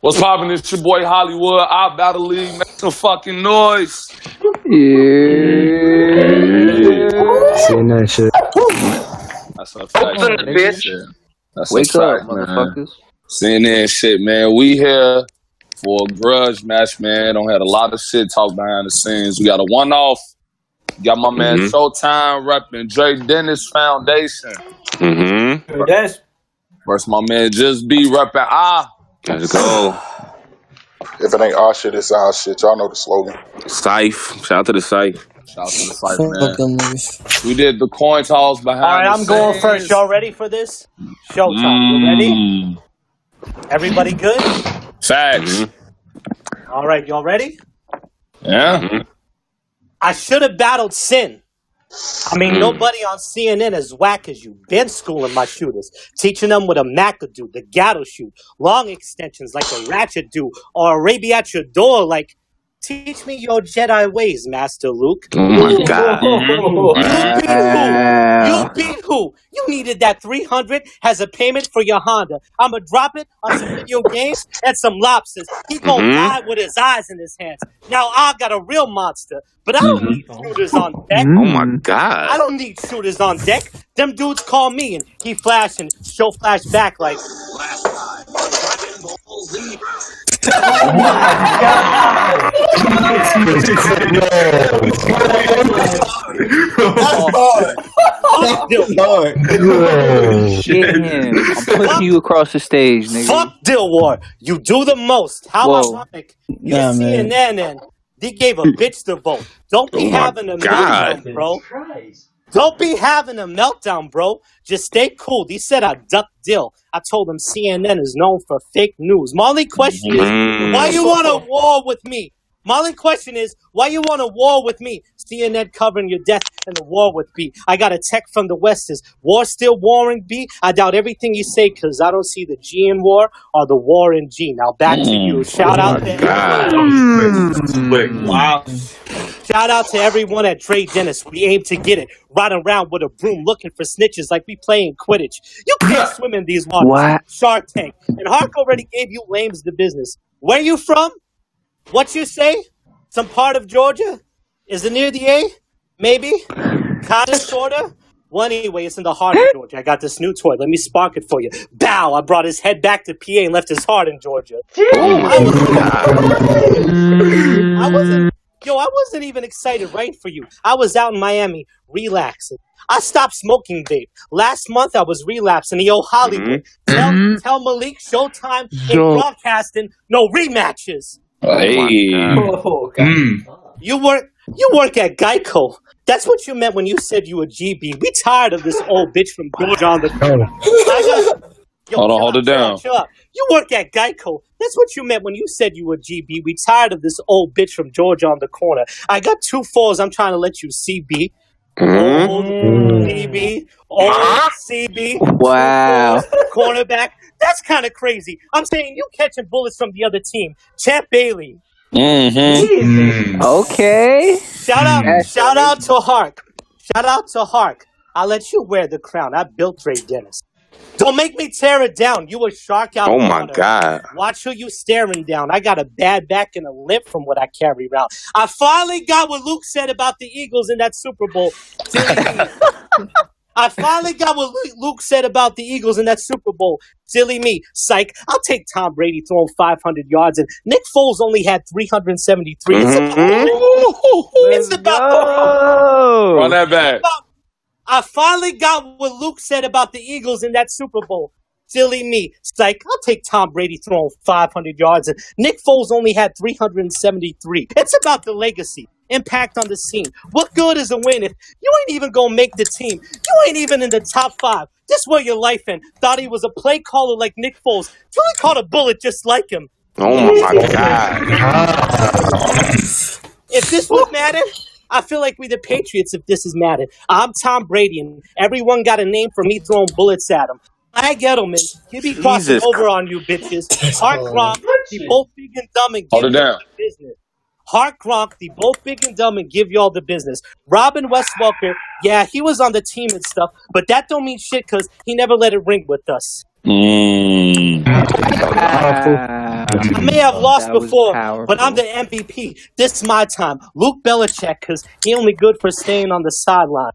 What's poppin'? It's your boy Hollywood. I Battle League. Make some fucking noise. Yeah. Seeing that shit. That's a fact, bitch. That's Wake a fact, up, man. motherfuckers. Seeing that shit, man. We here for a grudge match, man. Don't had a lot of shit talk behind the scenes. We got a one-off. Got my man Showtime repping Dre Dennis Foundation. Versus my man Just Be repping Ahhh. Let's go. If it ain't our shit, it's our shit. Y'all know the slogan. Syph. Shout out to the Syph. Shout out to the fight, man. We did the coin toss behind All right, the I'm going scenes. first. Y'all ready for this? Showtime. You ready? Everybody good? Facts. All right, y'all ready? Yeah. I should have battled Sin. I mean, nobody on CNN as whack as you. Been schooling my shooters, teaching them what a Mac could do, the gatto shoot, long extensions like a ratchet do, or a Arabi at your door like, teach me your Jedi ways, Master Luke. Oh my God. You beat who? You needed that 300 as a payment for your Honda. I'ma drop it on some video games and some lobsters. He gonna die with his eyes in his hands. Now I got a real monster, but I don't need shooters on deck. Oh my God. I don't need shooters on deck. Them dudes call me and he flash and show flash back like. Oh my God! I'm pushing you across the stage, nigga. Fuck Dilwar. You do the most. How ironic. You're CNN and they gave a bitch the vote. Don't be having a meltdown, bro. Don't be having a meltdown, bro. Just stay cool. They said I ducked Dill. I told them CNN is known for fake news. My only question is, why you want a war with me? My only question is, why you want a war with me? CNN covering your death and the war with B. I got a text from the West. Is war still warring B? I doubt everything you say because I don't see the G in war or the war in G. Now back to you. Shout out to everyone. Wow. Shout out to everyone at Dre Dennis. We aim to get it. Riding around with a broom looking for snitches like we playing Quidditch. You can't swim in these waters. What? Shark Tank. And Hark already gave you lames the business. Where you from? What you say? Some part of Georgia? Is it near the A? Maybe? Kinda, sorta? Well, anyway, it's in the heart of Georgia. I got this new toy. Let me spark it for you. Bow! I brought his head back to PA and left his heart in Georgia. I wasn't even excited right for you. I was out in Miami, relaxing. I stopped smoking vape. Last month I was relapsing. Yo, Hollywood, tell Malik Showtime ain't broadcasting no rematches. Hey. You work at Geico. That's what you meant when you said you were GB. We tired of this old bitch from Georgia on the corner. Hold it down. Chill out. You work at Geico. That's what you meant when you said you were GB. We tired of this old bitch from Georgia on the corner. I got 2 4s. I'm trying to let you CB. Old CB. Old CB. Wow. Cornerback. That's kind of crazy. I'm saying you catching bullets from the other team. Champ Bailey. Okay. Shout out to Hark. Shout out to Hark. I'll let you wear the crown. I built Dre Dennis. Don't make me tear it down. You a shark out. Oh my God. Watch who you staring down. I got a bad back and a limp from what I carry around. I finally got what Luke said about the Eagles in that Super Bowl. I finally got what Luke said about the Eagles in that Super Bowl. Silly me. Psych. I'll take Tom Brady throwing 500 yards and Nick Foles only had 373. It's about Run that back. I finally got what Luke said about the Eagles in that Super Bowl. Silly me. Psych. I'll take Tom Brady throwing 500 yards and Nick Foles only had 373. It's about the legacy. Impact on the scene. What good is a win if you ain't even gonna make the team? You ain't even in the top 5. This where your life end. Thought he was a play caller like Nick Foles. Till he caught a bullet just like him. Oh my God. If this would matter, I feel like we the Patriots if this is matter. I'm Tom Brady and everyone got a name for me throwing bullets at him. I Gettleman, he be crossing over on you bitches. Hart Gronk, they both big and dumb and give you the business. Hart Gronk, they both big and dumb and give y'all the business. Robin Westwalker, yeah, he was on the team and stuff, but that don't mean shit because he never let it ring with us. I may have lost That was before, powerful. but I'm the MVP. This is my time. Luke Belichick, because he only good for staying on the sideline.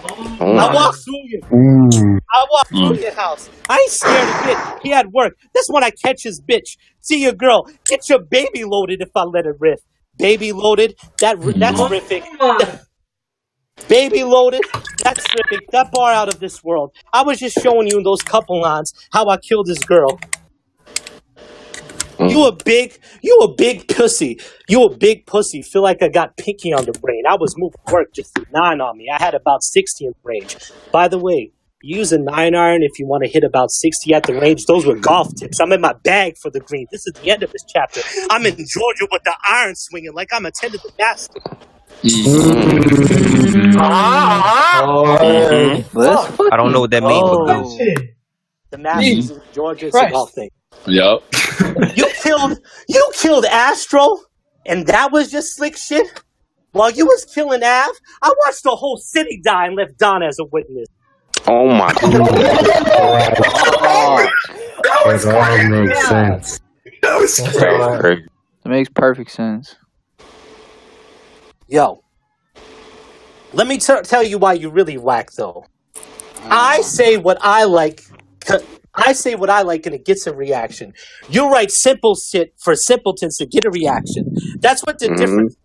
I walk through you. I walk through your house. I ain't scared a bit. He had work. That's when I catch his bitch. See your girl. Get your baby loaded if I let it riff. Baby loaded. That's terrific. Baby loaded. That's terrific. That bar out of this world. I was just showing you in those couple lines how I killed this girl. You a big pussy. You a big pussy. Feel like I got pinky on the brain. I was moving work just a 9 on me. I had about 60 in range. By the way, use a 9-iron if you want to hit about 60 at the range. Those were golf tips. I'm in my bag for the green. This is the end of this chapter. I'm in Georgia with the iron swinging like I'm attending the master. I don't know what that means, but go. The Masters in Georgia. It's a golf thing. Yep. You killed Astro, and that was just slick shit. While you was killing Av, I watched the whole city die and left Don as a witness. Oh my God. That all makes sense. That was crazy. It makes perfect sense. Yo, let me tell you why you really whack, though. I say what I like. I say what I like, and it gets a reaction. You write simple shit for simpletons to get a reaction. That's what the difference.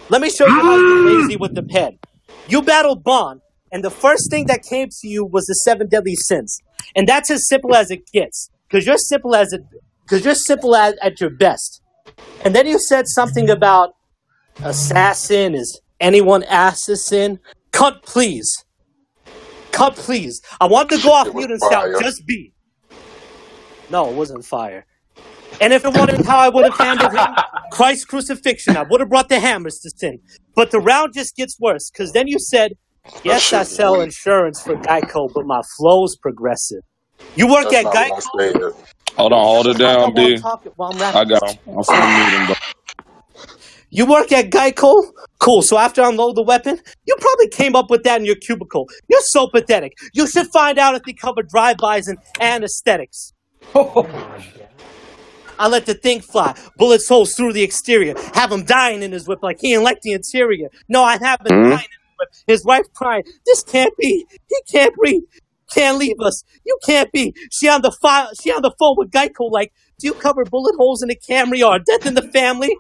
Let me show you how you're lazy with the pen. You battled Bond, and the first thing that came to you was the 7 deadly sins, and that's as simple as it gets. Because you're simple at your best. And then you said something about assassin. Is anyone assassin? Cut, please. Cut, please. I want to go off mute and shout, just be. No, it wasn't fire. And if it wasn't how I would have handled him, Christ's crucifixion, I would have brought the hammers to sin. But the round just gets worse, because then you said, yes, I sell insurance for Geico, but my flow's progressive. You work at Geico? Hold on, hold it down, B. I got him. I'm finna mute him, bro. You work at Geico? Cool, so after I unload the weapon, you probably came up with that in your cubicle. You're so pathetic. You should find out if they cover drive-bys and anesthetics. I let the thing fly, bullets holes through the exterior, have him dying in his whip like he ain't like the interior. No, I haven't dying in his whip. His wife crying, this can't be. He can't breathe. Can't leave us. You can't be. She on the phone with Geico like, do you cover bullet holes in the Camry or death in the family?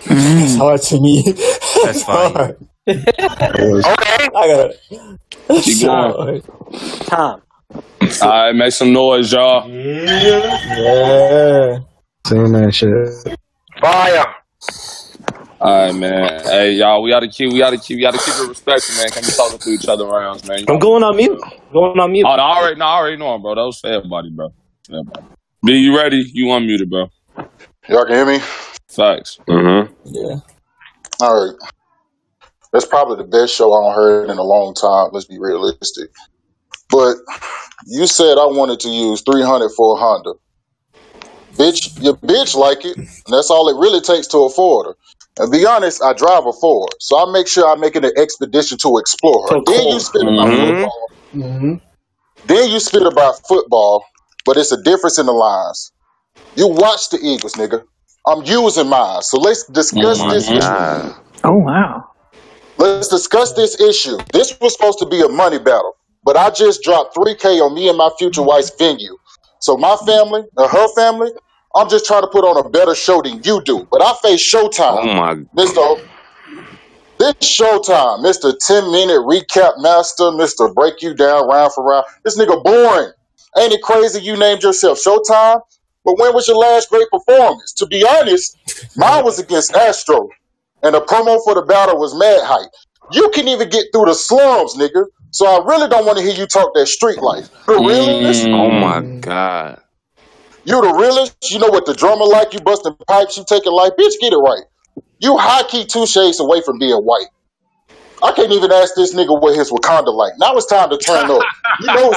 That's hard to me. That's fine. Okay. I got it. Keep going. Tom. All right, make some noise, y'all. Yeah. Saying that shit. Fire. All right, man. Hey, y'all, we gotta keep it respectful, man. Can't be talking to each other around, man. I'm going on mute. Oh, I already know him, bro. That was for everybody, bro. Everybody. B, you ready? You unmuted, bro. Y'all can hear me? Facts. Yeah. All right. That's probably the best show I've heard in a long time. Let's be realistic. But you said I wanted to use 300 for a Honda. Bitch, your bitch like it. And that's all it really takes to afford her. And be honest, I drive a Ford. So I make sure I make it an expedition to explore her. Then you spit about football. Then you spit about football. But it's a difference in the lines. You watch the Eagles, nigga. I'm using mine. So let's discuss this issue. Oh, wow. Let's discuss this issue. This was supposed to be a money battle, but I just dropped $3K on me and my future wife's venue. So my family, her family, I'm just trying to put on a better show than you do. But I face Showtime. Oh my. This Showtime, Mr. 10-minute recap master, Mr. break you down round for round. This nigga boring. Ain't it crazy you named yourself Showtime? But when was your last great performance? To be honest, mine was against Astro. And the promo for the battle was mad hype. You can even get through the slums, nigga. So I really don't want to hear you talk that street life. The realest? Oh my God. You the realest? You know what the drummer like? You busting pipes, you taking life. Bitch, get it right. You high-key 2 shades away from being white. I can't even ask this nigga what his Wakanda like. Now it's time to turn up. You know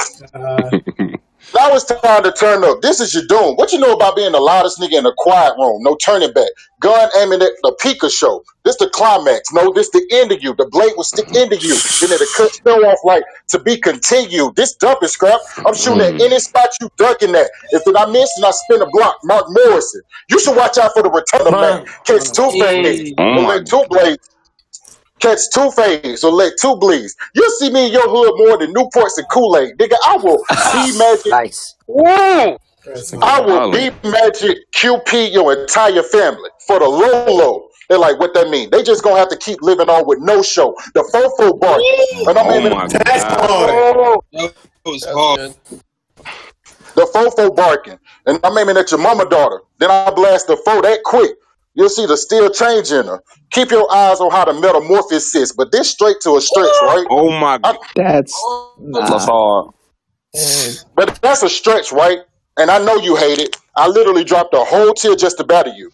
Now it's time to turn up. This is your doom. What you know about being the loudest nigga in the quiet room? No turning back. Gun aiming at the Pika show. This the climax. No, this the end of you. The blade will stick into you. Then it'll cut you off like to be continued. This dumping scrap. I'm shooting at any spot you ducking at. If I miss and I spin a block, Mark Morrison. You should watch out for the return of man. Catch two-phase. Let two blades. Catch two-phase or let two bleeds. You'll see me in your hood more than Newports and Kool-Aid. Nigga, I will be magic. Nice. Woo! I will be magic QP your entire family for the low. They're like, what that mean? They just gonna have to keep living on with no show. The fofo bark. And I'm the fofo barking. And I'm aiming at your mama daughter. Then I blast the fo that quick. You'll see the steel change in her. Keep your eyes on how the metamorphosis sits, but this straight to a stretch, right? Oh my God. That's hard. But that's a stretch, right? And I know you hate it. I literally dropped a whole tear just to batter you.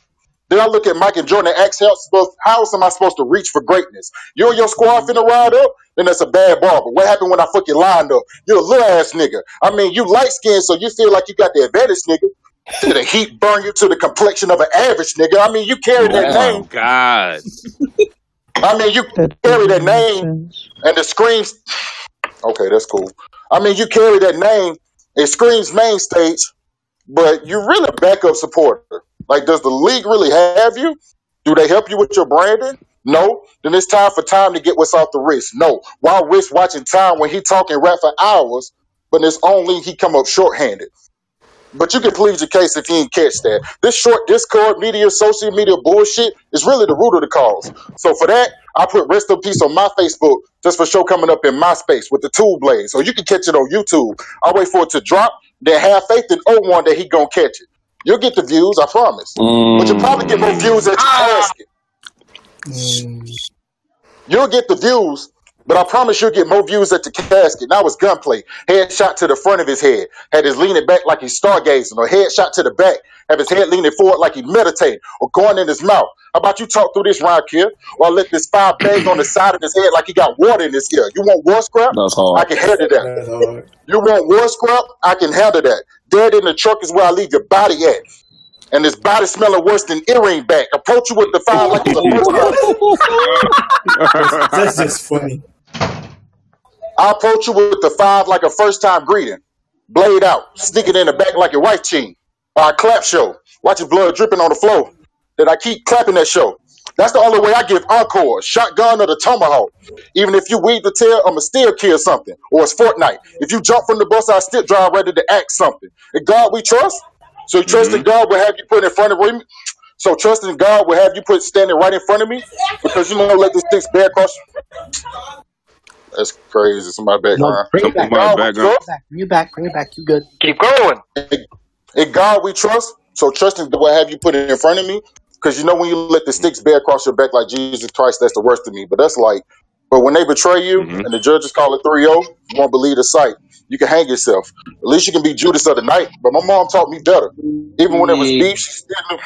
Then I look at Mike and Jordan and ask, how else am I supposed to reach for greatness? You and your squad finna ride up? Then that's a bad bar. But what happened when I fucking lined up? You're a little ass nigga. I mean, you light skinned, so you feel like you got the advantage, nigga. To the heat burn you to the complexion of an average nigga. I mean, you carry that name. Oh God. I mean, you carry that name and the screams. Okay, that's cool. I mean, you carry that name. It screams main stage, but you're really a backup supporter. Like, does the league really have you? Do they help you with your branding? No. Then it's time to get what's off the wrist. No. Why risk watching time when he talking rap for hours, but it's only he come up shorthanded? But you can plead your case if you ain't catch that. This short Discord media, social media bullshit is really the root of the cause. So for that, I put rest in peace on my Facebook just for show coming up in my space with the tool blade. So you can catch it on YouTube. I wait for it to drop, then have faith in 01 that he gonna catch it. You'll get the views, I promise. But you'll probably get more views at your casket. You'll get the views, but I promise you'll get more views at the casket. Now it's gunplay. Headshot to the front of his head. Had his leaning back like he's stargazing. Or headshot to the back. Have his head leaning forward like he meditating. Or going in his mouth. How about you talk through this round here? Or let this fire bang on the side of his head like he got water in his ear. You want war scrap? That's hard. I can handle that. You want war scrap? I can handle that. Dead in the truck is where I leave your body at. And his body smelling worse than earring back. Approach you with the fire like it's a first time. That's just funny. I approach you with the 5 like a first time greeting. Blade out. Sneak it in the back like your wife cheating. Or I clap show. Watch your blood dripping on the floor. Then I keep clapping that show. That's the only way I give encore. Shotgun or the tomahawk. Even if you weave the tail, I'ma still kill something. Or it's Fortnite. If you jump from the bus, I still drive ready to act something. In God we trust. So trusting God will have you put in front of me. So trusting God will have you put standing right in front of me. Because you know, let this thing bear across. That's crazy. Somebody background. Bring it back. Bring it back. You good. Keep going. In God we trust. So trusting will have you put it in front of me. Because you know when you let the sticks bear across your back like Jesus Christ, that's the worst of me. But that's like, but when they betray you and the judges call it 3-0, you won't believe the sight. You can hang yourself. At least you can be Judas of the night. But my mom taught me better. Even when there was beef, she still knew.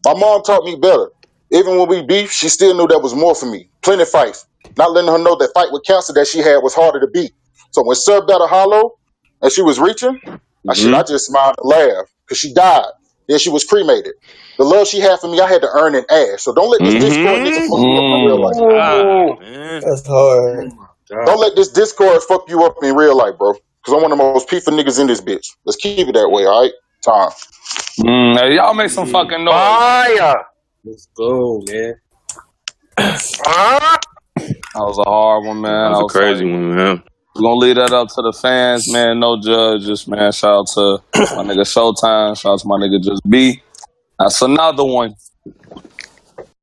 My mom taught me better. Even when we beef, she still knew that was more for me. Plenty fights. Not letting her know that fight with cancer that she had was harder to beat. So when Sub got a hollow and she was reaching, I just smiled and laughed because she died. Then she was cremated. The love she had for me, I had to earn in ass. So don't let this Discord nigga fuck you up in real life. That's hard. Don't let this Discord fuck you up in real life, bro. Because I'm one of the most peaceful niggas in this bitch. Let's keep it that way, all right? Time. Hey, y'all make some fucking noise. Fire. Let's go, man. That was a hard one, man. That was a crazy one, man. We're gonna leave that up to the fans, man. No judges, man. Shout out to my nigga Showtime. Shout out to my nigga Just B. That's another one.